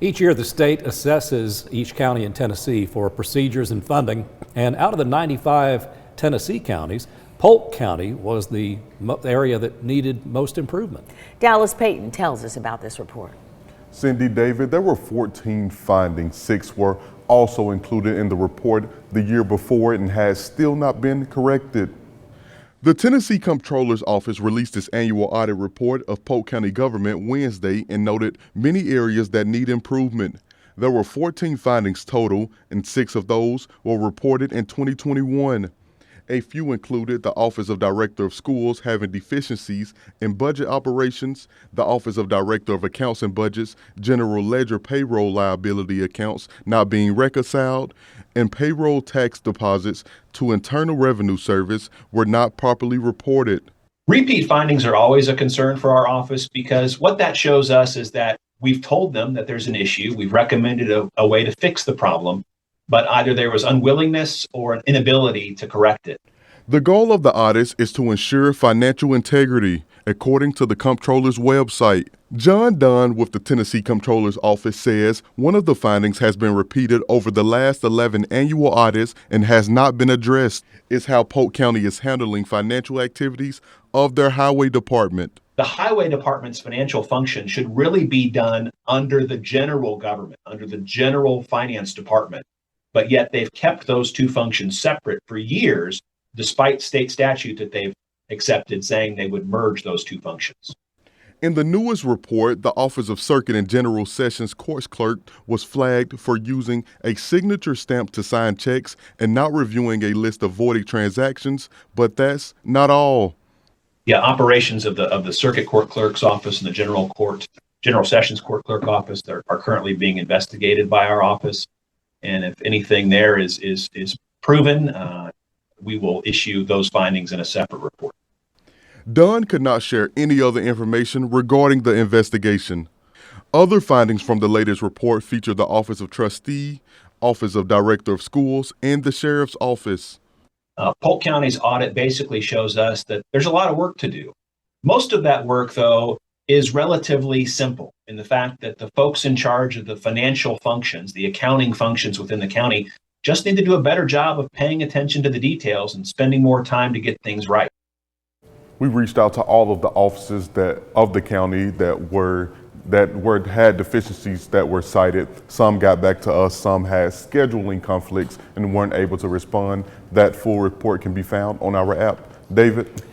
Each year, the state assesses each county in Tennessee for procedures and funding, and out of the 95 Tennessee counties, Polk County was the area that needed most improvement. Dallas Payton tells us about this report. Cindy, David, there were 14 findings. 6 were also included in the report the year before and has still not been corrected. The Tennessee Comptroller's Office released its annual audit report of Polk County government Wednesday and noted many areas that need improvement. There were 14 findings total, and 6 of those were reported in 2021. A few included the Office of Director of Schools having deficiencies in budget operations, the Office of Director of Accounts and Budgets, General Ledger payroll liability accounts not being reconciled, and payroll tax deposits to Internal Revenue Service were not properly reported. Repeat findings are always a concern for our office because what that shows us is that we've told them that there's an issue, we've recommended a way to fix the problem, but either there was unwillingness or an inability to correct it. The goal of the audits is to ensure financial integrity, according to the Comptroller's website. John Dunn with the Tennessee Comptroller's Office says one of the findings has been repeated over the last 11 annual audits and has not been addressed. It's how Polk County is handling financial activities of their highway department. The highway department's financial function should really be done under the general government, under the general finance department. But yet they've kept those two functions separate for years, despite state statute that they've accepted saying they would merge those two functions. In the newest report, the Office of Circuit and General Sessions Courts Clerk was flagged for using a signature stamp to sign checks and not reviewing a list of voided transactions, but that's not all. Yeah, operations of the Circuit Court Clerk's office and the General Sessions Court Clerk office are currently being investigated by our office. And if anything there is proven, we will issue those findings in a separate report. Dunn could not share any other information regarding the investigation. Other findings from the latest report feature the Office of Trustee, Office of Director of Schools, and the Sheriff's Office. Polk County's audit basically shows us that there's a lot of work to do. Most of that work, though, is relatively simple in the fact that the folks in charge of the financial functions, the accounting functions within the county, just need to do a better job of paying attention to the details and spending more time to get things right. We reached out to all of the offices of the county that had deficiencies that were cited. Some got back to us, some had scheduling conflicts and weren't able to respond. That full report can be found on our app. David?